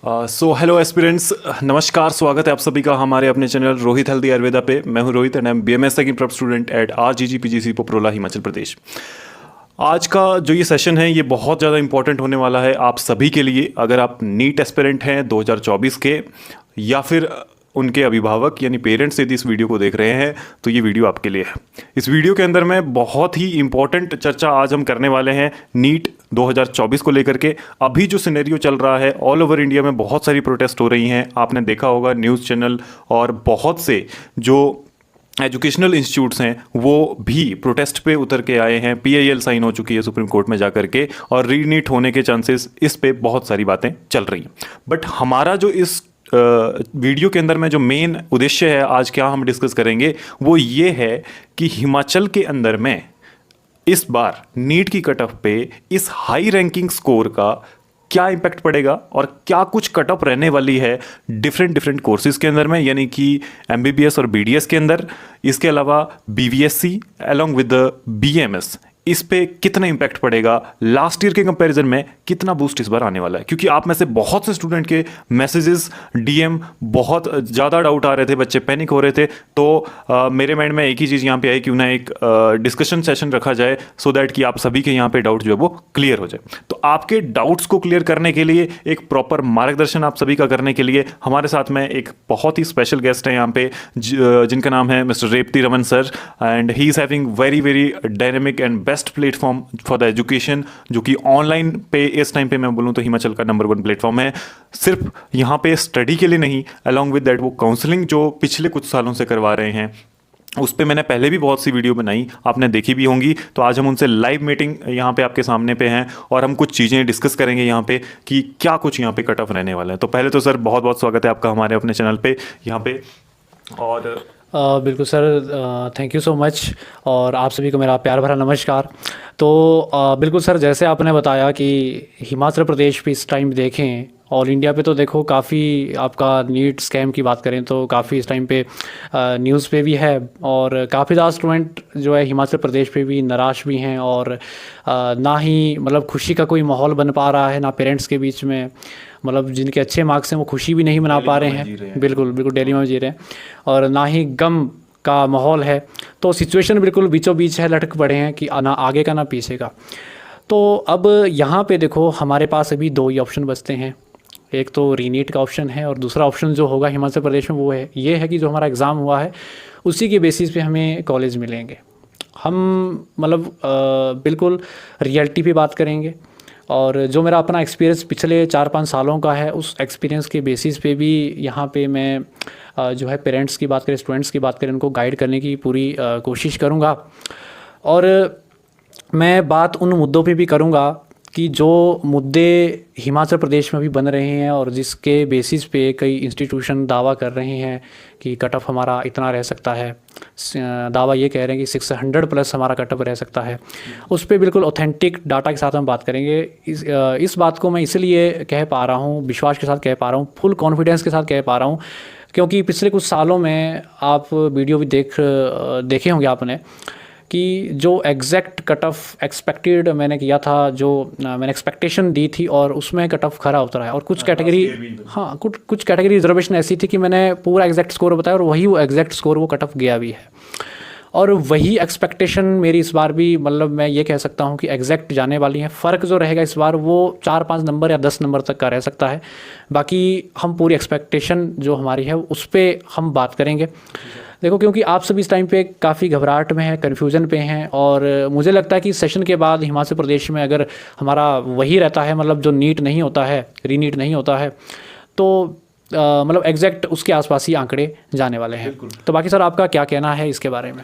So hello aspirants, नमस्कार। स्वागत है आप सभी का हमारे अपने चैनल रोहित हेल्दी आयुर्वेदा पे। मैं हूं Rohit and I am BMS second prof student at RGGPGC Paprola, Himachal Pradesh. आज का जो ये सेशन है ये बहुत ज़्यादा इंपॉर्टेंट होने वाला है आप सभी के लिए। अगर आप नीट एस्पिरेंट हैं 2024 के, या फिर उनके अभिभावक यानी पेरेंट्स यदि इस वीडियो को देख रहे हैं तो ये वीडियो आपके लिए है। इस वीडियो के अंदर में बहुत ही इंपॉर्टेंट चर्चा आज हम करने वाले हैं नीट 2024 को लेकर के। अभी जो सिनेरियो चल रहा है ऑल ओवर इंडिया में, बहुत सारी प्रोटेस्ट हो रही हैं। आपने देखा होगा न्यूज़ चैनल और बहुत से जो एजुकेशनल इंस्टीट्यूट्स हैं वो भी प्रोटेस्ट पे उतर के आए हैं। PIL साइन हो चुकी है सुप्रीम कोर्ट में जा करके, और रीनीट होने के चांसेस, इस पे बहुत सारी बातें चल रही हैं। बट हमारा जो इस वीडियो के अंदर में जो मेन उद्देश्य है, आज क्या हम डिस्कस करेंगे, वो ये है कि हिमाचल के अंदर में इस बार नीट की कट ऑफ पे इस हाई रैंकिंग स्कोर का क्या इम्पैक्ट पड़ेगा और क्या कुछ कट ऑफ रहने वाली है डिफरेंट कोर्सेज के अंदर में, यानी कि MBBS और BDS के अंदर। इसके अलावा BVSC अलॉन्ग विद BMS, इस पे कितना इम्पैक्ट पड़ेगा, लास्ट ईयर के कंपैरिजन में कितना बूस्ट इस बार आने वाला है। क्योंकि आप में से बहुत से स्टूडेंट के मैसेजेस, DM, बहुत ज़्यादा डाउट आ रहे थे, बच्चे पैनिक हो रहे थे। तो मेरे माइंड में एक ही चीज़ यहाँ पे आई, क्यों ना एक डिस्कशन सेशन रखा जाए सो दैट कि आप सभी के यहाँ पे डाउट जो है वो क्लियर हो जाए। तो आपके डाउट्स को क्लियर करने के लिए, एक प्रॉपर मार्गदर्शन आप सभी का करने के लिए हमारे साथ में एक बहुत ही स्पेशल गेस्ट है यहाँ पे, जिनका नाम है mister Revathi Raman sir. And he is having very dynamic and best platform for the education, जो कि ऑनलाइन पे इस टाइम पे मैं बोलूँ तो हिमाचल का नंबर 1 प्लेटफॉर्म है। सिर्फ यहाँ पे स्टडी के लिए नहीं, अलॉन्ग विद दैट वो काउंसलिंग जो पिछले कुछ सालों से करवा रहे हैं, उस पे मैंने पहले भी बहुत सी वीडियो बनाई, आपने देखी भी होंगी। तो आज हम उनसे लाइव मीटिंग यहाँ पे आपके सामने पे हैं और हम कुछ चीज़ें डिस्कस करेंगे यहाँ पे कि क्या कुछ यहाँ पे कट ऑफ रहने वाला है। तो पहले तो सर बहुत बहुत स्वागत है आपका हमारे अपने चैनल पे यहाँ पे। और बिल्कुल sir, thank you so much, और आप सभी को मेरा प्यार भरा नमस्कार। तो बिल्कुल सर, जैसे आपने बताया कि हिमाचल प्रदेश पे इस टाइम देखें, ऑल इंडिया पे तो देखो काफ़ी, आपका नीट स्कैम की बात करें तो काफ़ी इस टाइम पे न्यूज़ पे भी है, और काफ़ी ज़्यादा स्टूडेंट जो है हिमाचल प्रदेश पे भी निराश भी हैं, और ना ही मतलब खुशी का कोई माहौल बन पा रहा है ना पेरेंट्स के बीच में। मतलब जिनके अच्छे मार्क्स हैं वो खुशी भी नहीं मना पा रहे हैं, बिल्कुल दिल्ली में जी रहे हैं, और ना ही गम का माहौल है। तो सिचुएशन बिल्कुल बीचों बीच है, लटक पड़े हैं कि ना आगे का ना पीछे का। तो अब यहाँ पे देखो हमारे पास अभी 2 ही ऑप्शन बचते हैं। एक तो रीनीट का ऑप्शन है, और दूसरा ऑप्शन जो होगा हिमाचल प्रदेश में वो है ये है कि जो हमारा एग्ज़ाम हुआ है उसी के बेसिस पे हमें कॉलेज मिलेंगे। हम मतलब बिल्कुल रियलिटी पे बात करेंगे, और जो मेरा अपना एक्सपीरियंस पिछले 4-5 सालों का है उस एक्सपीरियंस के बेसिस पे भी यहाँ पे मैं जो है पेरेंट्स की बात करें, स्टूडेंट्स की बात करें, उनको गाइड करने की पूरी कोशिश करूँगा। और मैं बात उन मुद्दों पे भी करूँगा कि जो मुद्दे हिमाचल प्रदेश में भी बन रहे हैं और जिसके बेसिस पे कई इंस्टीट्यूशन दावा कर रहे हैं कि कट ऑफ हमारा इतना रह सकता है। दावा ये कह रहे हैं कि 600+ हमारा कट ऑफ रह सकता है। उस पर बिल्कुल ऑथेंटिक डाटा के साथ हम बात करेंगे। इस बात को मैं इसलिए कह पा रहा हूँ, विश्वास के साथ कह पा रहा हूँ, फुल कॉन्फिडेंस के साथ कह पा रहा हूँ, क्योंकि पिछले कुछ सालों में आप वीडियो भी देखे होंगे आपने कि जो एग्जैक्ट कट ऑफ एक्सपेक्टेड मैंने किया था, जो मैंने एक्सपेक्टेशन दी थी, और उसमें कट ऑफ खरा उतरा है। और कुछ कैटेगरी, हाँ कुछ कैटेगरी रिजर्वेशन ऐसी थी कि मैंने पूरा एग्जैक्ट स्कोर बताया और वही वो एग्जैक्ट स्कोर वो कट ऑफ गया भी है। और वही एक्सपेक्टेशन मेरी इस बार भी, मतलब मैं ये कह सकता हूँ कि एग्जैक्ट जाने वाली है। फ़र्क जो रहेगा इस बार वो 4-5 नंबर या 10 नंबर तक का रह सकता है। बाकी हम पूरी एक्सपेक्टेशन जो हमारी है उस पर हम बात करेंगे। देखो, क्योंकि आप सभी इस टाइम पे काफ़ी घबराहट में हैं, कन्फ्यूजन पे हैं, और मुझे लगता है कि सेशन के बाद हिमाचल प्रदेश में अगर हमारा वही रहता है, मतलब जो नीट नहीं होता है, रीनीट नहीं होता है, तो मतलब एग्जैक्ट उसके आसपास ही आंकड़े जाने वाले हैं। तो बाकी सर आपका क्या कहना है इसके बारे में?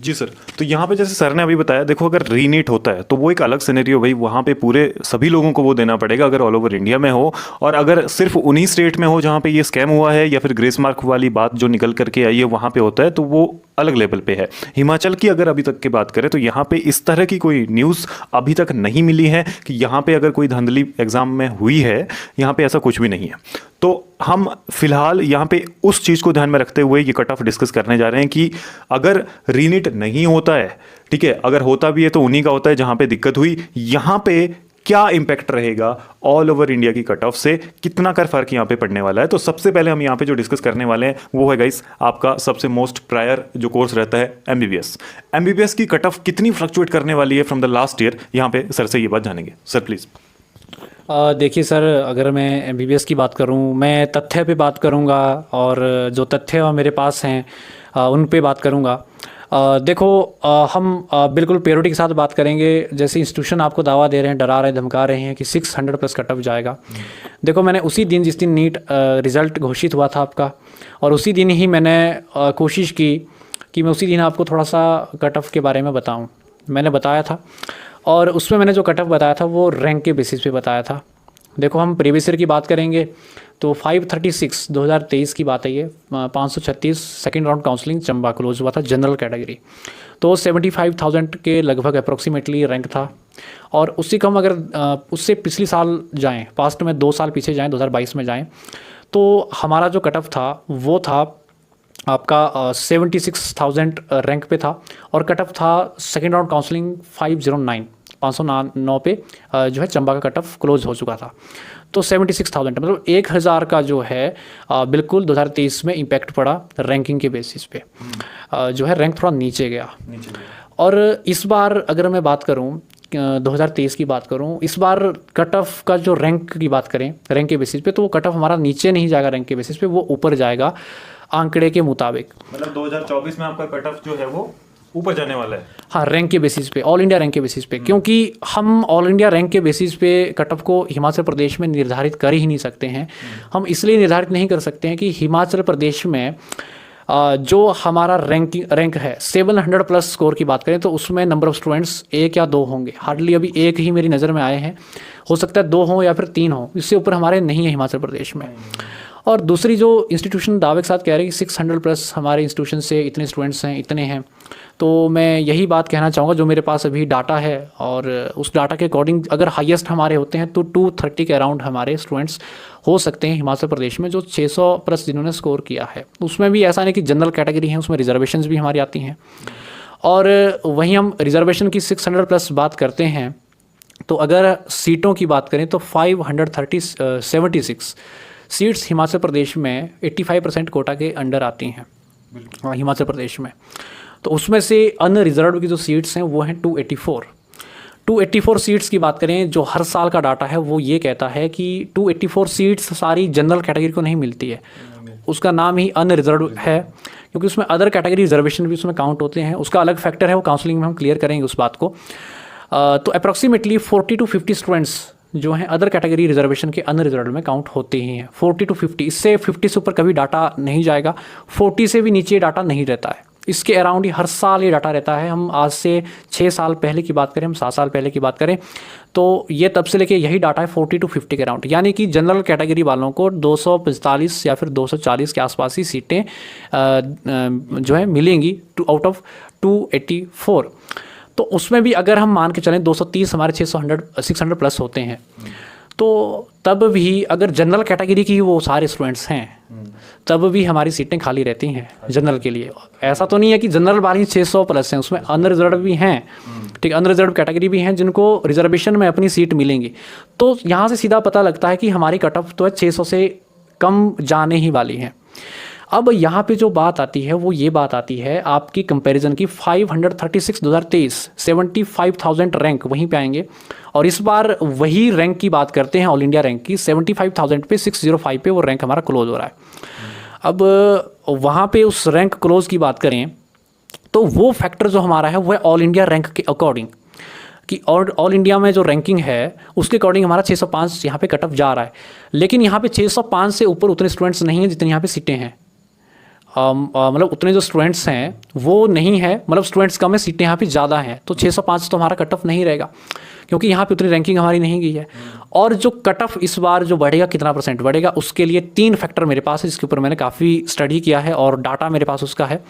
जी सर, तो यहाँ पे जैसे सर ने अभी बताया, देखो अगर रीनीट होता है तो वो एक अलग सिनेरियो, भाई वहाँ पे पूरे सभी लोगों को वो देना पड़ेगा अगर ऑल ओवर इंडिया में हो। और अगर सिर्फ उन्हीं स्टेट में हो जहाँ पे ये स्कैम हुआ है, या फिर ग्रेस मार्क वाली बात जो निकल करके आई है वहाँ पे होता है, तो वो अलग लेवल पे है। हिमाचल की अगर अभी तक की बात करें तो यहाँ पे इस तरह की कोई न्यूज़ अभी तक नहीं मिली है कि यहाँ पे अगर कोई धांधली एग्जाम में हुई है, यहाँ पे ऐसा कुछ भी नहीं है। तो हम फिलहाल यहाँ पे उस चीज़ को ध्यान में रखते हुए ये कट ऑफ डिस्कस करने जा रहे हैं कि अगर रीनीट नहीं होता है, ठीक है, अगर होता भी है तो उन्हीं का होता है जहाँ पे दिक्कत हुई। यहाँ पे क्या इम्पैक्ट रहेगा ऑल ओवर इंडिया की कट ऑफ से, कितना कर फर्क यहाँ पे पड़ने वाला है। तो सबसे पहले हम यहाँ पे जो डिस्कस करने वाले हैं वो है गाइस आपका सबसे मोस्ट प्रायर जो कोर्स रहता है एमबीबीएस की कट ऑफ कितनी फ्लक्चुएट करने वाली है फ्रॉम द लास्ट ईयर। यहाँ पे सर से ये बात जानेंगे। Sir please. देखिए सर, अगर मैं एमबीबीएस की बात करूं, मैं तथ्य पे बात करूंगा और जो तथ्य मेरे पास हैं उन पे बात करूंगा। देखो, हम बिल्कुल प्योरिटी के साथ बात करेंगे। जैसे इंस्टीट्यूशन आपको दावा दे रहे हैं, डरा रहे हैं, धमका रहे हैं कि 600 प्लस कट ऑफ जाएगा। देखो, मैंने उसी दिन जिस दिन नीट रिज़ल्ट घोषित हुआ था आपका, और उसी दिन ही मैंने कोशिश की कि मैं उसी दिन आपको थोड़ा सा कट ऑफ के बारे में बताऊँ। मैंने बताया था, और उसमें मैंने जो कट ऑफ बताया था वो रैंक के बेसिस पे बताया था। देखो, हम प्रीवियस ईयर की बात करेंगे तो 536 2023 की बात है ये, 536 second round counselling Chamba close हुआ था जनरल कैटेगरी। तो 75,000 के लगभग अप्रोक्सीमेटली रैंक था। और उसी को हम अगर उससे पिछली साल जाएं, पास्ट में 2 साल पीछे जाएं, 2022 में जाएं, तो हमारा जो कट ऑफ था वो था आपका 76,000 रैंक पे था। और कट ऑफ था सेकेंड राउंड काउंसलिंग 509 पे जो है चंबा का कट ऑफ क्लोज हो चुका था। तो 76,000 मतलब 1,000 का जो है बिल्कुल 2023 में इम्पैक्ट पड़ा रैंकिंग के बेसिस पे। जो है रैंक थोड़ा नीचे गया। और इस बार अगर मैं बात करूं 2023 की बात करूं, इस बार कट ऑफ का जो रैंक की बात करें रैंक के बेसिस पे, तो वो कट ऑफ हमारा नीचे नहीं जाएगा रैंक के बेसिस पे, वो ऊपर जाएगा आंकड़े के मुताबिक। मतलब 2024 में आपका कट ऑफ जो है वो ऊपर जाने वाला है। हाँ, रैंक के बेसिस पे, ऑल इंडिया रैंक के बेसिस पे। क्योंकि हम ऑल इंडिया रैंक के बेसिस पे कट ऑफ को हिमाचल प्रदेश में निर्धारित कर ही नहीं सकते हैं। हम इसलिए निर्धारित नहीं कर सकते हैं कि हिमाचल प्रदेश में जो हमारा रैंक है 700 प्लस स्कोर की बात करें तो उसमें नंबर ऑफ़ स्टूडेंट्स 1 या 2 होंगे। हार्डली अभी 1 ही मेरी नज़र में आए हैं, हो सकता है 2 हों या फिर 3 हों, इससे ऊपर हमारे नहीं है हिमाचल प्रदेश में। और दूसरी जो इंस्टीट्यूशन दावे के साथ कह रहे हैं कि 600 प्लस हमारे इंस्टीट्यूशन से इतने स्टूडेंट्स हैं, इतने हैं, तो मैं यही बात कहना चाहूँगा जो मेरे पास अभी डाटा है, और उस डाटा के अकॉर्डिंग अगर हाईएस्ट हमारे होते हैं तो 230 के अराउंड हमारे स्टूडेंट्स हो सकते हैं हिमाचल प्रदेश में, जो 600 प्लस जिन्होंने स्कोर किया है। उसमें भी ऐसा नहीं कि जनरल कैटेगरी है, उसमें रिजर्वेशंस भी हमारी आती हैं। और वहीं हम रिजर्वेशन की 600 प्लस बात करते हैं, तो अगर सीटों की बात करें तो 576 सीट्स हिमाचल प्रदेश में 85% कोटा के अंडर आती हैं हिमाचल प्रदेश में। तो उसमें से अनरिजर्व्ड की जो सीट्स हैं वो हैं 284 सीट्स की बात करें। जो हर साल का डाटा है वो ये कहता है कि 284 सीट्स सारी जनरल कैटेगरी को नहीं मिलती है, उसका नाम ही अनरिजर्व्ड है, क्योंकि उसमें अदर कैटेगरी रिजर्वेशन भी उसमें काउंट होते हैं। उसका अलग फैक्टर है, वो काउंसलिंग में हम क्लियर करेंगे उस बात को। तो अप्रॉक्सीमेटली 40 to 50 स्टूडेंट्स जो हैं अदर कैटेगरी रिजर्वेशन के अनरिजर्व्ड में काउंट होते ही हैं। 40 to 50, इससे 50 से ऊपर कभी डाटा नहीं जाएगा, 40 से भी नीचे डाटा नहीं रहता है, इसके अराउंड ही हर साल ये डाटा रहता है। हम आज से 6 साल पहले की बात करें, हम 7 साल पहले की बात करें, तो ये तब से लेके यही डाटा है 40 to 50 के अराउंड। यानी कि जनरल कैटेगरी वालों को 245 या फिर 240 के आसपास ही सीटें जो है मिलेंगी आउट ऑफ 284। तो उसमें भी अगर हम मान के चलें 230 हमारे 600 प्लस होते हैं, तो तब भी अगर जनरल कैटेगरी की वो सारे स्टूडेंट्स हैं तब भी हमारी सीटें खाली रहती हैं जनरल के लिए। ऐसा तो नहीं है कि जनरल वाली 600 प्लस हैं, उसमें अनरिजर्व भी हैं, ठीक, अनरिजर्व कैटेगरी भी हैं जिनको रिजर्वेशन में अपनी सीट मिलेंगी। तो यहाँ से सीधा पता लगता है कि हमारी कट ऑफ तो है 600 से कम जाने ही वाली है। अब यहाँ पे जो बात आती है वो ये बात आती है आपकी कंपैरिजन की 536 2023 75,000 रैंक वहीं पे आएंगे, और इस बार वही रैंक की बात करते हैं ऑल इंडिया रैंक की। 75,000 पे 605 पे वो रैंक हमारा क्लोज हो रहा है। अब वहाँ पे उस रैंक क्लोज की बात करें तो वो फैक्टर जो हमारा है वो है ऑल इंडिया रैंक के अकॉर्डिंग, कि ऑल इंडिया में जो रैंकिंग है उसके अकॉर्डिंग हमारा 605 यहाँ पे कट ऑफ जा रहा है। लेकिन यहाँ पे 605 से ऊपर उतने स्टूडेंट्स नहीं हैं जितने यहाँ पे सीटें हैं। मतलब उतने जो स्टूडेंट्स हैं वो नहीं है, मतलब स्टूडेंट्स कम है, सीटें यहाँ पे ज़्यादा हैं, तो 605 तो हमारा कट ऑफ नहीं रहेगा क्योंकि यहाँ पे उतनी रैंकिंग हमारी नहीं गई है। और जो कट ऑफ इस बार जो बढ़ेगा, कितना % बढ़ेगा, उसके लिए 3 फैक्टर मेरे पास है जिसके ऊपर मैंने काफ़ी स्टडी किया है और डाटा मेरे पास उसका है।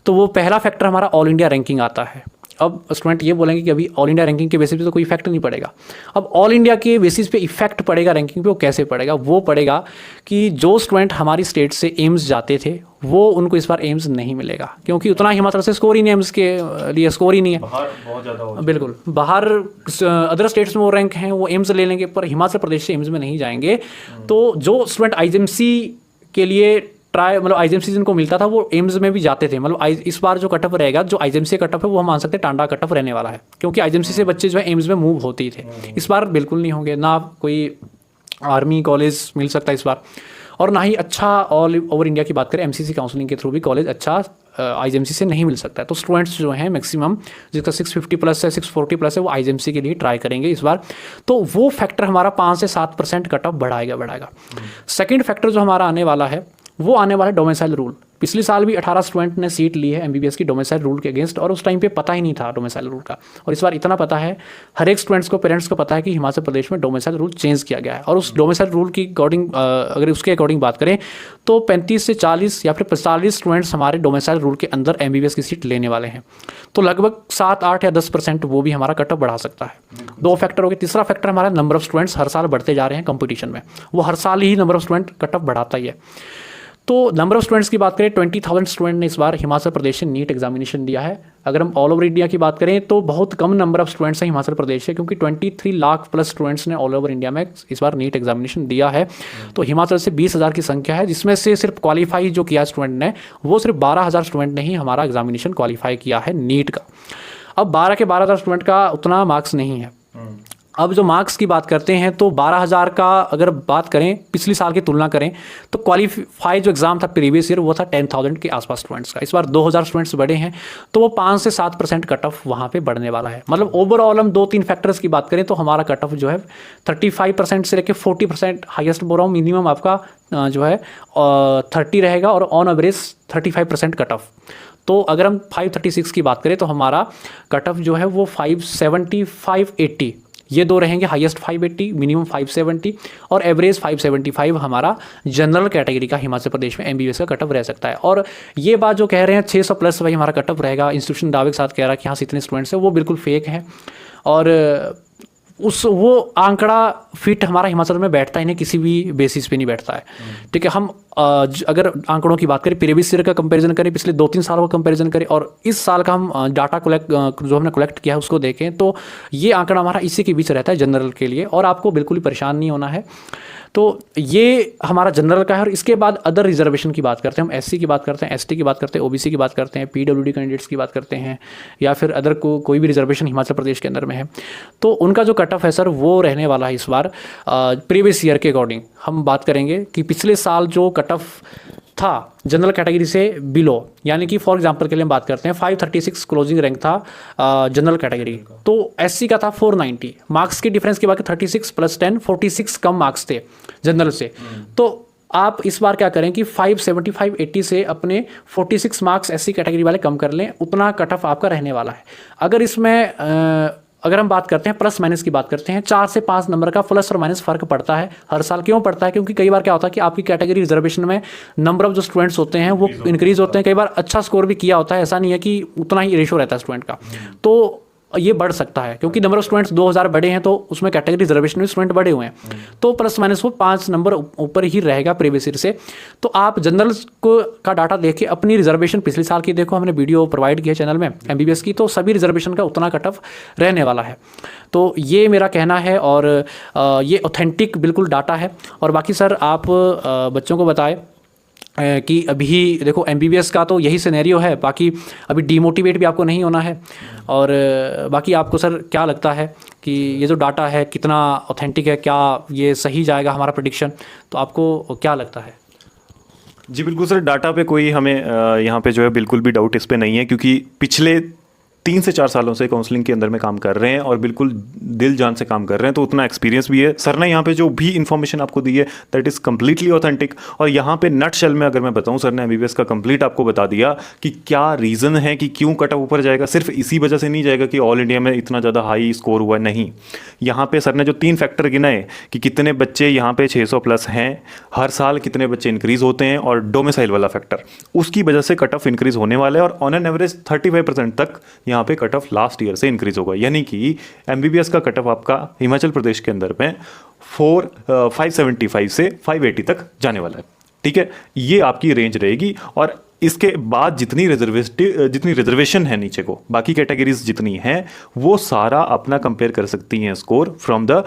तो वो पहला फैक्टर हमारा ऑल इंडिया रैंकिंग आता है। अब स्टूडेंट ये बोलेंगे कि अभी ऑल इंडिया रैंकिंग के बेसिस पे तो कोई इफेक्ट नहीं पड़ेगा। अब ऑल इंडिया के बेसिस पे इफेक्ट पड़ेगा रैंकिंग पे, वो कैसे पड़ेगा? वो पड़ेगा कि जो स्टूडेंट हमारी स्टेट से एम्स जाते थे वो उनको इस बार एम्स नहीं मिलेगा, क्योंकि उतना हिमाचल से स्कोर ही नहीं, एम्स के लिए स्कोर ही नहीं है। बाहर बहुत ज़्यादा बिल्कुल, बाहर अदर स्टेट्स में वो रैंक हैं, वो एम्स ले लेंगे, पर हिमाचल प्रदेश से एम्स में नहीं जाएंगे। तो जो स्टूडेंट आईजीएमसी के लिए मतलब आईजीएमसी जिनको मिलता था वो एम्स में भी जाते थे। मतलब इस बार जो कटअप रहेगा, जो आईजीएमसी कटअप है वो हम मान सकते हैं टांडा कटअप रहने वाला है, क्योंकि आईजीएमसी से बच्चे जो है एम्स में मूव होते ही थे। इस बार बिल्कुल नहीं होंगे, ना कोई आर्मी कॉलेज मिल सकता है इस बार, और ना ही अच्छा ऑल ओवर इंडिया की बात करें एमसीसी काउंसलिंग के थ्रू भी कॉलेज अच्छा आईजीएमसी से नहीं मिल सकता है। तो स्टूडेंट्स जो हैं मैक्सिमम जिसका 650 प्लस है, 640 प्लस है, वो आईजीएमसी के लिए ट्राई करेंगे इस बार। तो वो फैक्टर हमारा 5 से 7% कट ऑफ बढ़ाएगा। सेकेंड फैक्टर जो हमारा आने वाला है वो आने वाला है डोमिसाइल रूल। पिछले साल भी 18 स्टूडेंट ने सीट ली है एमबीबीएस की डोमिसाइल रूल के अगेंस्ट, और उस टाइम पे पता ही नहीं था डोमिसाइल रूल का। और इस बार इतना पता है, हर एक स्टूडेंट्स को, पेरेंट्स को पता है कि हिमाचल प्रदेश में डोमिसाइल रूल चेंज किया गया है। और उस डोमिसाइल रूल की अकॉर्डिंग अगर उसके अकॉर्डिंग बात करें तो 35 से 40 या फिर 45 स्टूडेंट्स हमारे डोमिसाइल रूल के अंदर एमबीबीएस की सीट लेने वाले हैं। तो लगभग 7, 8 या 10% वो भी हमारा कटअप बढ़ा सकता है। 2 फैक्टर हो गए। तीसरा फैक्टर हमारा नंबर ऑफ स्टूडेंट्स हर साल बढ़ते जा रहे हैं कंपटीशन में, वो हर साल ही नंबर ऑफ स्टूडेंट कटअप बढ़ाता ही है। तो नंबर ऑफ स्टूडेंट्स की बात करें, 20,000 स्टूडेंट ने इस बार हिमाचल प्रदेश से नीट एग्जामिनेशन दिया है। अगर हम ऑल ओवर इंडिया की बात करें तो बहुत कम नंबर ऑफ स्टूडेंट्स हैं हिमाचल प्रदेश से, क्योंकि 23 लाख प्लस स्टूडेंट्स ने ऑल ओवर इंडिया में इस बार नीट एग्जामिनेशन दिया है। तो हिमाचल से 20,000 की संख्या है, जिसमें से सिर्फ क्वालिफाई जो किया स्टूडेंट ने वो सिर्फ 12,000 स्टूडेंट ने ही हमारा एग्जामिनेशन क्वालिफाई किया है नीट का। अब 12 के 12,000 स्टूडेंट का उतना मार्क्स नहीं है। अब जो मार्क्स की बात करते हैं तो 12,000 का अगर बात करें, पिछले साल की तुलना करें तो क्वालिफाई जो एग्ज़ाम था प्रीवियस ईयर वो था 10,000 के आसपास स्टूडेंट्स का। इस बार 2,000 स्टूडेंट्स बढ़े हैं, तो वो 5 से 7% कट ऑफ वहाँ पे बढ़ने वाला है। मतलब ओवरऑल हम 2-3 फैक्टर्स की बात करें तो हमारा कट ऑफ जो है 35% से लेकर 40% हाईएस्ट बोल रहा हूँ, मिनिमम आपका जो है 30 रहेगा और ऑन एवरेज 35% कट ऑफ। तो अगर हम 536 की बात करें तो हमारा कट ऑफ जो है वो 570, 580 ये दो रहेंगे, हाईएस्ट 580, मिनिमम 570 और एवरेज 575 हमारा जनरल कैटेगरी का हिमाचल प्रदेश में एमबीबीएस का कटअप रह सकता है। और ये बात जो कह रहे हैं 600 प्लस भाई हमारा कटअप रहेगा, इंस्टीट्यूशन दावे के साथ कह रहा है कि यहाँ से इतने स्टूडेंट्स हैं, वो बिल्कुल फेक है। और वो आंकड़ा फिट हमारा हिमाचल में बैठता ही नहीं, किसी भी बेसिस पे नहीं बैठता है। ठीक है, हम अगर आंकड़ों की बात करें, प्रीवियस ईयर का कंपैरिजन करें, पिछले 2-3 सालों का कंपैरिजन करें और इस साल का हम डाटा जो हमने कलेक्ट किया है उसको देखें, तो ये आंकड़ा हमारा इसी के बीच रहता है जनरल के लिए, और आपको बिल्कुल ही परेशान नहीं होना है। तो ये हमारा जनरल का है। और इसके बाद अदर रिजर्वेशन की बात करते हैं, हम एससी की बात करते हैं, एसटी की बात करते हैं, ओबीसी की बात करते हैं, पीडब्ल्यूडी कैंडिडेट्स की बात करते हैं, या फिर अदर कोई भी रिजर्वेशन हिमाचल प्रदेश के अंदर में है, तो उनका जो कट ऑफ है सर वो रहने वाला है इस बार प्रीवियस ईयर के अकॉर्डिंग। हम बात करेंगे कि पिछले साल जो कट ऑफ था जनरल कैटेगरी से बिलो, यानी कि फॉर एग्जांपल के लिए हम बात करते हैं 536 क्लोजिंग रैंक था जनरल कैटेगरी, तो एससी का था 490। मार्क्स की डिफरेंस के बाद 36 + 10 46 कम मार्क्स थे जनरल से। तो आप इस बार क्या करें कि 570 580 से अपने 46 मार्क्स एससी कैटेगरी वाले कम कर लें, उतना कट ऑफ आपका रहने वाला है। अगर इसमें अगर हम बात करते हैं प्लस माइनस की बात करते हैं, 4 से 5 नंबर का प्लस और माइनस फर्क पड़ता है हर साल। क्यों पड़ता है? क्योंकि कई बार क्या होता है कि आपकी कैटेगरी रिजर्वेशन में नंबर ऑफ जो स्टूडेंट्स होते हैं वो इंक्रीज होते हैं, कई बार अच्छा स्कोर भी किया होता है, ऐसा नहीं है कि उतना ही रेशो रहता है स्टूडेंट का, तो ये बढ़ सकता है। क्योंकि नंबर ऑफ स्टूडेंट्स 2000 बढ़े हैं तो उसमें कैटेगरी रिजर्वेशन में स्टूडेंट बढ़े हुए हैं, तो प्लस माइनस वो 5 नंबर ऊपर ही रहेगा प्रीवियस ईयर से। तो आप जनरल का डाटा देख के अपनी रिजर्वेशन पिछले साल की देखो, हमने वीडियो प्रोवाइड किया चैनल में एमबीबीएस की, तो सभी रिजर्वेशन का उतना कट ऑफ रहने वाला है। तो ये मेरा कहना है, और ये ऑथेंटिक बिल्कुल डाटा है। और बाकी सर आप बच्चों को बताएं कि अभी देखो एमबीबीएस का तो यही सिनेरियो है, बाकी अभी डीमोटिवेट भी आपको नहीं होना है। और बाकी आपको सर क्या लगता है कि ये जो डाटा है कितना ऑथेंटिक है, क्या ये सही जाएगा हमारा प्रेडिक्शन? तो आपको क्या लगता है? जी बिल्कुल सर, डाटा पे कोई हमें यहाँ पे जो है बिल्कुल भी डाउट इस पे नहीं है, क्योंकि पिछले 3 से 4 सालों से काउंसलिंग के अंदर में काम कर रहे हैं और बिल्कुल दिल जान से काम कर रहे हैं, तो उतना एक्सपीरियंस भी है। सर ने यहाँ पे जो भी इन्फॉर्मेशन आपको दी है दैट इज़ कम्प्लीटली ऑथेंटिक। और यहाँ पे नट शेल में अगर मैं बताऊँ, सर ने एमबीबीएस का कंप्लीट आपको बता दिया कि क्या रीज़न है कि क्यों कट ऑफ ऊपर जाएगा। सिर्फ इसी वजह से नहीं जाएगा कि ऑल इंडिया में इतना ज़्यादा हाई स्कोर हुआ, नहीं। यहाँ पे सर ने जो 3 फैक्टर गिनाए कि कितने बच्चे यहाँ पे 600 प्लस हैं, हर साल कितने बच्चे इंक्रीज़ होते हैं, और डोमिसाइल वाला फैक्टर, उसकी वजह से कट ऑफ इंक्रीज़ होने वाला है। और ऑन एन एवरेज 35% तक यहाँ पे कट ऑफ लास्ट ईयर से इंक्रीज होगा, यानी कि एमबीबीएस का कट ऑफ आपका हिमाचल प्रदेश के अंदर में 575 से 580 तक जाने वाला है। ठीक है, ये आपकी रेंज रहेगी। और इसके बाद जितनी रिजर्वेशन है नीचे को, बाकी कैटेगरीज जितनी हैं, वो सारा अपना कंपेयर कर सकती हैं स्कोर फ्रॉम द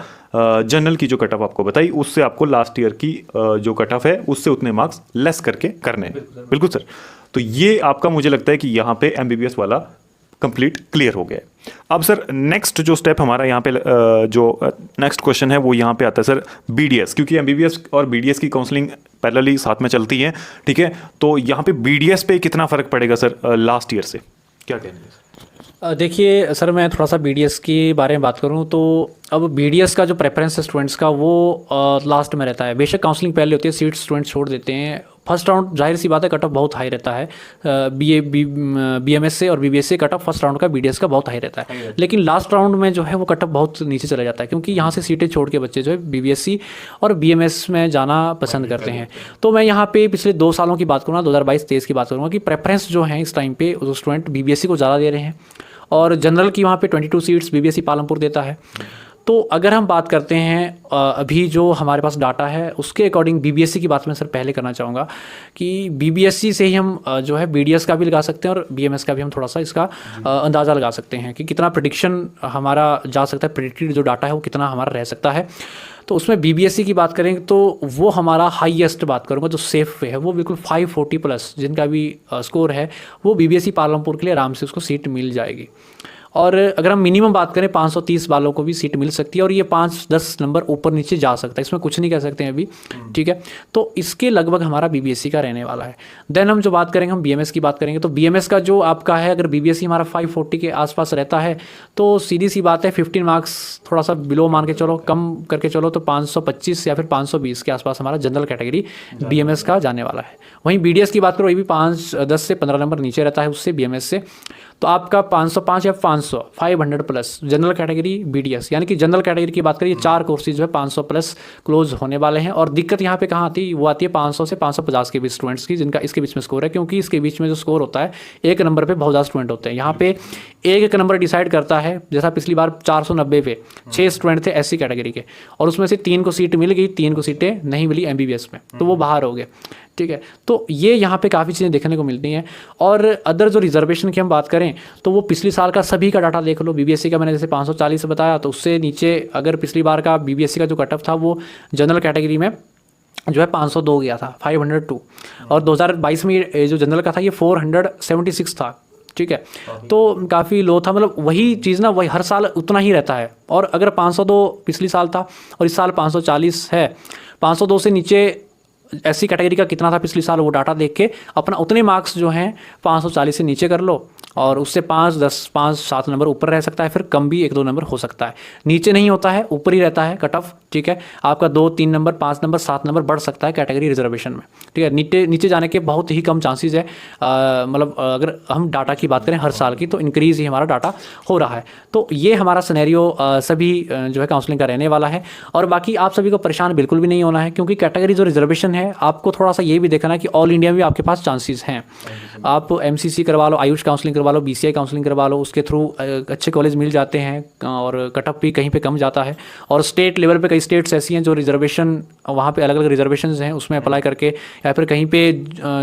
जनरल की जो कट ऑफ आपको बताई, उससे आपको लास्ट ईयर की जो कट ऑफ है उससे उतने मार्क्स लेस करके करने हैं। बिल्कुल सर। तो ये आपका मुझे लगता है कि यहाँ पे एमबीबीएस वाला कंप्लीट क्लियर हो गया है। अब सर नेक्स्ट जो स्टेप हमारा यहाँ पे जो नेक्स्ट क्वेश्चन है वो यहाँ पे आता है सर बीडीएस, क्योंकि एमबीबीएस और बीडीएस की काउंसलिंग पैरेलली साथ में चलती है। ठीक है, तो यहाँ पे बीडीएस पे कितना फ़र्क पड़ेगा सर लास्ट ईयर से, क्या कहेंगे? देखिए सर, मैं थोड़ा सा बीडीएस के बारे में बात करूं तो अब बीडीएस का जो प्रेफरेंस है स्टूडेंट्स का वो लास्ट में रहता है। बेशक काउंसलिंग पहले होती है, सीट्स स्टूडेंट्स छोड़ देते हैं। फर्स्ट राउंड जाहिर सी बात है कट ऑफ बहुत हाई रहता है, बीएमएस से और बीबीएस से कट ऑफ फर्स्ट राउंड का बीडीएस का बहुत हाई रहता है, लेकिन लास्ट राउंड में जो है वो कट ऑफ बहुत नीचे चला जाता है, क्योंकि यहाँ से सीटें छोड़ के बच्चे जो है बीबीएससी और बीएमएस में जाना पसंद करते हैं। तो मैं यहाँ पे पिछले 2 सालों की बात करूँगा, 2022-23 की बात करूँगा, कि प्रेफरेंस जो है इस टाइम पे स्टूडेंट बीबीएससी को ज़्यादा दे रहे हैं, और जनरल की वहाँ पे 22 सीट्स बीबीएससी पालमपुर देता है। तो अगर हम बात करते हैं अभी जो हमारे पास डाटा है उसके अकॉर्डिंग बीबीएससी की बात मैं सर पहले करना चाहूँगा कि बीबीएससी से ही हम जो है बीडीएस का भी लगा सकते हैं और बीएमएस का भी हम थोड़ा सा इसका अंदाज़ा लगा सकते हैं कि कितना प्रेडिक्शन हमारा जा सकता है, प्रेडिक्टेड जो डाटा है वो कितना हमारा रह सकता है। तो उसमें बीबीएससी की बात करेंगे तो वो हमारा हाईएस्ट बात करूँगा जो सेफ वे है वो बिल्कुल 540 प्लस जिनका भी स्कोर है वो बीबीएससी पालमपुर के लिए आराम से उसको सीट मिल जाएगी। और अगर हम मिनिमम बात करें 530 वालों को भी सीट मिल सकती है, और ये 5-10 नंबर ऊपर नीचे जा सकता है, इसमें कुछ नहीं कह सकते हैं अभी। ठीक है, तो इसके लगभग हमारा बीबीएससी का रहने वाला है। देन हम जो बात करेंगे, हम बीएमएस की बात करेंगे, तो बीएमएस का जो आपका है, अगर बीबीएससी हमारा 540 के आसपास रहता है तो सीधी सी बात है 15 मार्क्स थोड़ा सा बिलो मान के चलो, कम करके चलो, तो 525 या फिर 520 के आसपास हमारा जनरल कैटेगरी बीएमएस का जाने वाला है। वहीं बीडीएस की बात करो, ये भी 5-10 से 15 नंबर नीचे रहता है उससे बीएमएस से, तो आपका 505 या 500 प्लस जनरल कैटेगरी बीडीएस, यानी कि जनरल कैटेगरी की बात करिए 4 कोर्सेज जो है 500 प्लस क्लोज होने वाले हैं। और दिक्कत यहाँ पे कहाँ आती है, वो आती है 500 से 550 के बीच स्टूडेंट्स की, जिनका इसके बीच में स्कोर है, क्योंकि इसके बीच में जो स्कोर होता है एक नंबर पे बहुत ज़्यादा स्टूडेंट होते हैं। यहाँ पे एक नंबर डिसाइड करता है, जैसा पिछली बार 490 पे 6 स्टूडेंट थे एससी कैटेगरी के, और उसमें से 3 को सीट मिल गई, 3 को सीटें नहीं मिली एमबीबीएस में, तो वो बाहर हो गए। ठीक है, तो ये यहाँ पे काफ़ी चीज़ें देखने को मिलती हैं। और अदर जो रिजर्वेशन की हम बात करें तो वो पिछले साल का सभी का डाटा देख लो। बीबीएससी का मैंने जैसे 540 बताया, तो उससे नीचे अगर पिछली बार का बीबीएससी का जो कट ऑफ था वो जनरल कैटेगरी में जो है 502 गया था, 502, और 2022 में जो जनरल का था ये 476 था। ठीक है, तो काफ़ी लो था, मतलब वही चीज़ ना, वही हर साल उतना ही रहता है। और अगर 502 पिछली साल था और इस साल 540 है, 502 से नीचे एससी कैटेगरी का कितना था पिछले साल, वो डाटा देख के अपना उतने मार्क्स जो हैं 540 से नीचे कर लो, और उससे 5-10-5-7 नंबर ऊपर रह सकता है, फिर कम भी 1-2 नंबर हो सकता है, नीचे नहीं होता है, ऊपर ही रहता है कट ऑफ। ठीक है, आपका 2-3 नंबर, 5 नंबर, 7 नंबर बढ़ सकता है कैटेगरी रिजर्वेशन में। ठीक है, नीचे जाने के बहुत ही कम चांसेस है, मतलब अगर हम डाटा की बात करें हर साल की, तो इंक्रीज़ ही हमारा डाटा हो रहा है। तो ये हमारा सिनेरियो सभी जो है काउंसलिंग का रहने वाला है। और बाकी आप सभी को परेशान बिल्कुल भी नहीं होना है, क्योंकि कैटेगरी जो रिजर्वेशन है आपको थोड़ा सा ये भी देखना है कि ऑल इंडिया में आपके पास चांसेस हैं। आप एमसीसी करवा लो, आयुष काउंसलिंग करवा लो, बीसीआई काउंसलिंग करवा लो, उसके थ्रू अच्छे कॉलेज मिल जाते हैं, और कट ऑफ भी कहीं पे कम जाता है। और स्टेट लेवल पे कई स्टेट्स ऐसी हैं जो रिजर्वेशन, वहाँ पे अलग अलग रिजर्वेशन हैं, उसमें अप्लाई करके, या फिर कहीं पे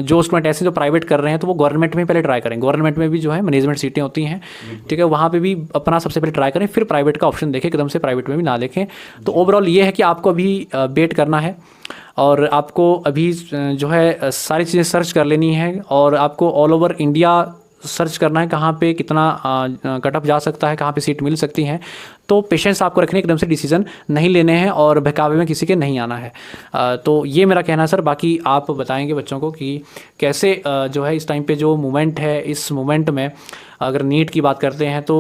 जो स्टूडेंट ऐसे जो प्राइवेट कर रहे हैं तो वो गवर्नमेंट में पहले ट्राई करें। गवर्नमेंट में भी जो है मैनेजमेंट सीटें होती हैं। ठीक है, वहाँ पे भी अपना सबसे पहले ट्राई करें, फिर प्राइवेट का ऑप्शन देखें, एकदम से प्राइवेट में भी ना देखें। तो ओवरऑल ये है कि आपको अभी वेट करना है, और आपको अभी जो है सारी चीज़ें सर्च कर लेनी है, और आपको ऑल ओवर इंडिया सर्च करना है कहाँ पे कितना कट ऑफ जा सकता है, कहाँ पे सीट मिल सकती हैं। तो पेशेंस आपको रखने, एकदम से डिसीजन नहीं लेने हैं, और बहकावे में किसी के नहीं आना है। तो ये मेरा कहना है सर। बाकी आप बताएंगे बच्चों को कि कैसे जो है इस टाइम पे जो मूवमेंट है, इस मूवमेंट में अगर नीट की बात करते हैं तो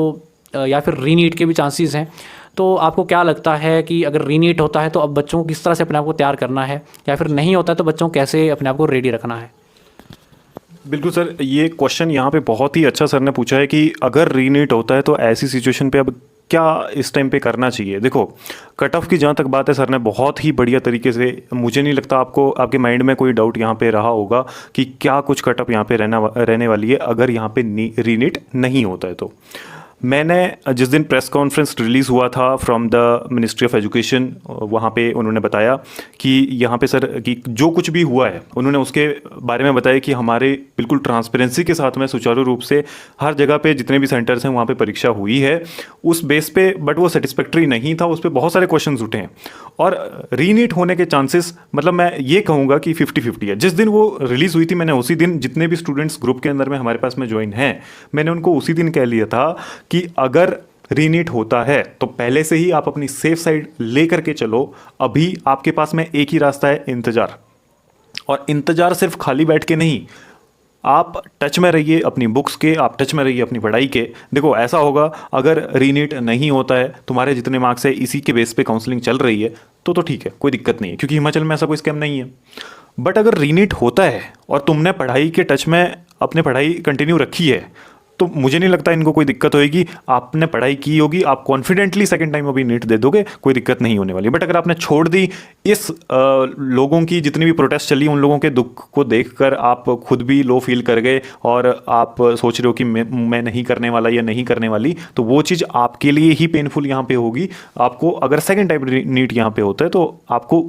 या फिर री नीट के भी चांसेस हैं, तो आपको क्या लगता है कि अगर रीनीट होता है तो अब बच्चों को किस तरह से अपने आप को तैयार करना है, या फिर नहीं होता है तो बच्चों को कैसे अपने आप को रेडी रखना है? बिल्कुल सर, ये क्वेश्चन यहाँ पे बहुत ही अच्छा सर ने पूछा है कि अगर रीनीट होता है तो ऐसी सिचुएशन पे अब क्या इस टाइम पे करना चाहिए? देखो, कट ऑफ की जहाँ तक बात है, सर ने बहुत ही बढ़िया तरीके से, मुझे नहीं लगता आपको आपके माइंड में कोई डाउट यहाँ पे रहा होगा कि क्या कुछ कट ऑफ यहाँ पे रहने वाली है अगर यहाँ पे रीनीट नहीं होता है। तो मैंने जिस दिन प्रेस कॉन्फ्रेंस रिलीज़ हुआ था from the ministry of education, वहाँ पे उन्होंने बताया कि यहाँ पे सर कि जो कुछ भी हुआ है उन्होंने उसके बारे में बताया कि हमारे बिल्कुल ट्रांसपेरेंसी के साथ में सुचारू रूप से हर जगह पे जितने भी सेंटर्स हैं वहाँ पे परीक्षा हुई है उस बेस पे, बट वो सेटिस्फैक्ट्री नहीं था, उस पर बहुत सारे क्वेश्चंस उठे हैं और रीनीट होने के चांसेस, मतलब मैं ये कहूँगा कि 50-50 है। जिस दिन वो रिलीज़ हुई थी मैंने उसी दिन जितने भी स्टूडेंट्स ग्रुप के अंदर में हमारे पास में ज्वाइन हैं, मैंने उनको उसी दिन कह लिया था कि अगर रीनीट होता है तो पहले से ही आप अपनी सेफ साइड ले करके चलो। अभी आपके पास में एक ही रास्ता है, इंतज़ार। और इंतज़ार सिर्फ खाली बैठ के नहीं, आप टच में रहिए अपनी बुक्स के, आप टच में रहिए अपनी पढ़ाई के। देखो ऐसा होगा, अगर रीनीट नहीं होता है, तुम्हारे जितने मार्क्स है इसी के बेस पे काउंसलिंग चल रही है तो ठीक है, कोई दिक्कत नहीं है, क्योंकि हिमाचल में ऐसा कोई स्कैम नहीं है। बट अगर रीनीट होता है और तुमने पढ़ाई के टच में अपने पढ़ाई कंटिन्यू रखी है तो मुझे नहीं लगता इनको कोई दिक्कत होएगी। आपने पढ़ाई की होगी, आप कॉन्फिडेंटली सेकंड टाइम अभी नीट दे दोगे, कोई दिक्कत नहीं होने वाली। बट अगर आपने छोड़ दी, इस लोगों की जितनी भी प्रोटेस्ट चली उन लोगों के दुख को देखकर आप खुद भी लो फील कर गए और आप सोच रहे हो कि मैं नहीं करने वाला या नहीं करने वाली, तो वो चीज़ आपके लिए ही पेनफुल यहाँ पे होगी। आपको अगर सेकंड टाइम नीट यहाँ पे होता है तो आपको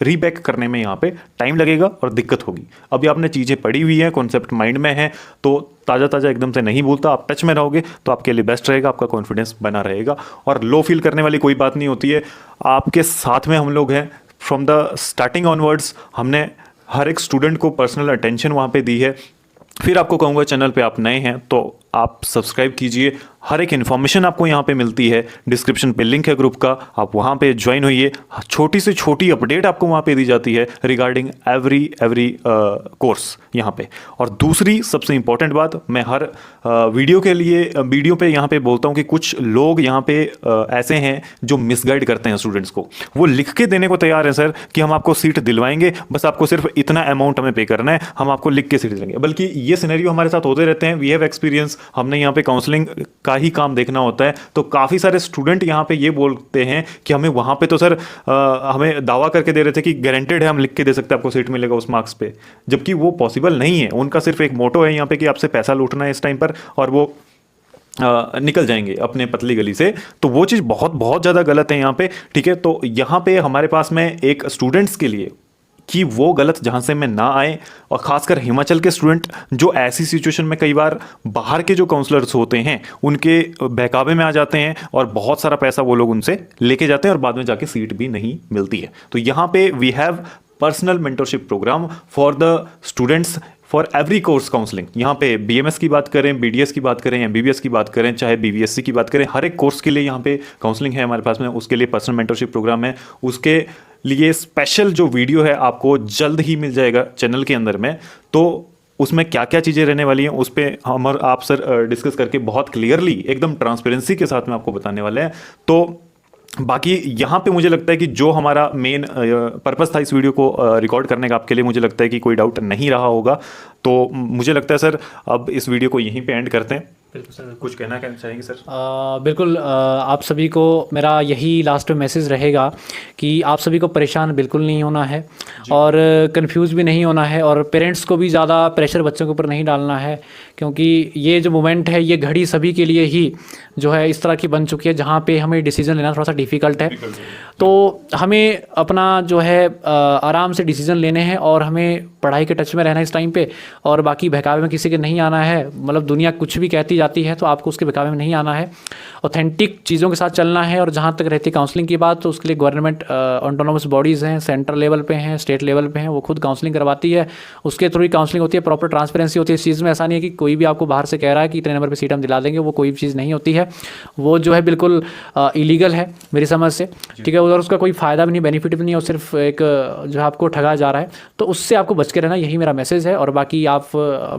रीबैक करने में यहाँ पे टाइम लगेगा और दिक्कत होगी। अभी आपने चीज़ें पढ़ी हुई हैं, कॉन्सेप्ट माइंड में है, तो ताज़ा एकदम से नहीं भूलता, आप टच में रहोगे तो आपके लिए बेस्ट रहेगा, आपका कॉन्फिडेंस बना रहेगा और लो फील करने वाली कोई बात नहीं होती है। आपके साथ में हम लोग हैं फ्रॉम द स्टार्टिंग ऑनवर्ड्स। हमने हर एक स्टूडेंट को पर्सनल अटेंशन वहाँ पे दी है। फिर आपको कहूँगा, चैनल पे आप नए हैं तो आप सब्सक्राइब कीजिए, हर एक इन्फॉर्मेशन आपको यहाँ पे मिलती है। डिस्क्रिप्शन पे लिंक है ग्रुप का, आप वहाँ पे ज्वाइन होइए। छोटी से छोटी अपडेट आपको वहाँ पे दी जाती है रिगार्डिंग एवरी कोर्स यहाँ पे। और दूसरी सबसे इंपॉर्टेंट बात, मैं हर वीडियो पे यहाँ पे बोलता हूँ कि कुछ लोग यहाँ पे ऐसे हैं जो मिसगाइड करते हैं स्टूडेंट्स को। वो लिख के देने को तैयार है सर कि हम आपको सीट दिलवाएंगे, बस आपको सिर्फ इतना अमाउंट हमें पे करना है, हम आपको लिख के सीट देंगे। बल्कि ये सिनेरियो हमारे साथ होते रहते हैं, वी हैव एक्सपीरियंस। हमने यहाँ पे काउंसलिंग का ही काम देखना होता है, तो काफ़ी सारे स्टूडेंट यहाँ पे ये बोलते हैं कि हमें वहाँ पे तो सर हमें दावा करके दे रहे थे कि गारंटेड है, हम लिख के दे सकते हैं आपको सीट मिलेगा उस मार्क्स पे, जबकि वो पॉसिबल नहीं है। उनका सिर्फ एक मोटो है यहाँ पे कि आपसे पैसा लूटना है इस टाइम पर और वो निकल जाएंगे अपने पतली गली से। तो वो चीज़ बहुत ज़्यादा गलत है यहाँ पे, ठीक है। तो यहाँ पे हमारे पास में एक स्टूडेंट्स के लिए कि वो गलत जहाँ से में ना आए, और ख़ासकर हिमाचल के स्टूडेंट जो ऐसी सिचुएशन में कई बार बाहर के जो काउंसलर्स होते हैं उनके बहकावे में आ जाते हैं और बहुत सारा पैसा वो लोग उनसे लेके जाते हैं और बाद में जाके सीट भी नहीं मिलती है। तो यहाँ पे we have personal mentorship programme for the students for every course counselling. यहाँ पे BMS की बात करें, BDS की बात करें, MBBS की बात करें, चाहे BVSC की बात करें, हर एक कोर्स के लिए यहाँ पे काउंसलिंग है हमारे पास में। उसके लिए पर्सनल मेंटरशिप प्रोग्राम है, उसके लिए स्पेशल जो वीडियो है आपको जल्द ही मिल जाएगा चैनल के अंदर में। तो उसमें क्या क्या चीज़ें रहने वाली हैं उस पर हम और आप सर डिस्कस करके बहुत क्लियरली एकदम ट्रांसपेरेंसी के साथ में आपको बताने वाले हैं। तो बाकी यहाँ पे मुझे लगता है कि जो हमारा मेन पर्पस था इस वीडियो को रिकॉर्ड करने का, आपके लिए मुझे लगता है कि कोई डाउट नहीं रहा होगा। तो मुझे लगता है सर अब इस वीडियो को यहीं पे एंड करते हैं। बिल्कुल सर, कुछ कहना चाहेंगे सर? बिल्कुल, आप सभी को मेरा यही लास्ट में मैसेज रहेगा कि आप सभी को परेशान बिल्कुल नहीं होना है और कंफ्यूज भी नहीं होना है, और पेरेंट्स को भी ज़्यादा प्रेशर बच्चों के ऊपर नहीं डालना है, क्योंकि ये जो मोमेंट है ये घड़ी सभी के लिए ही जो है इस तरह की बन चुकी है जहाँ पे हमें डिसीजन लेना थोड़ा सा डिफ़िकल्ट है। तो हमें अपना जो है आराम से डिसीजन लेने हैं और हमें पढ़ाई के टच में रहना है इस टाइम पे, और बाकी बहकावे में किसी के नहीं आना है। मतलब दुनिया कुछ भी कहती जाती है तो आपको उसके बहकावे में नहीं आना है, ऑथेंटिक चीज़ों के साथ चलना है। और जहाँ तक रहती काउंसलिंग की बात, तो उसके लिए गवर्नमेंट ऑटोनोमस बॉडीज़ हैं, सेंट्रल लेवल पे हैं, स्टेट लेवल पे हैं, वो खुद काउंसलिंग करवाती है, उसके थ्रू ही काउंसलिंग होती है। प्रॉपर ट्रांसपेरेंसी होती है इस चीज़ में। ऐसा नहीं है कि कोई भी आपको बाहर से कह रहा है कि इतने नंबर पर सीट हम दिला देंगे, वो कोई चीज़ नहीं होती है। वो जो है बिल्कुल इलीगल है मेरी समझ से, ठीक है। उधर उसका कोई फ़ायदा भी नहीं, बेनिफिट भी नहीं, और सिर्फ एक जो है आपको ठगा जा रहा है। तो उससे आपको बच के रहना, यही मेरा मैसेज है। और बाकी आप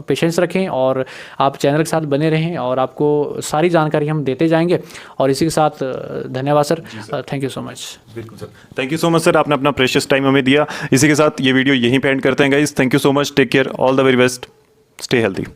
पेशेंस रखें और आप चैनल के साथ बने रहें और आपको सारी जानकारी हम देते जाएंगे। और इसी के साथ धन्यवाद sir, thank you so much. बिल्कुल sir, thank you so much sir, आपने अपना प्रेशियस टाइम हमें दिया। इसी के साथ ये वीडियो यहीं पे एंड करते हैं guys. Thank you so much, take care, all the very best, stay healthy.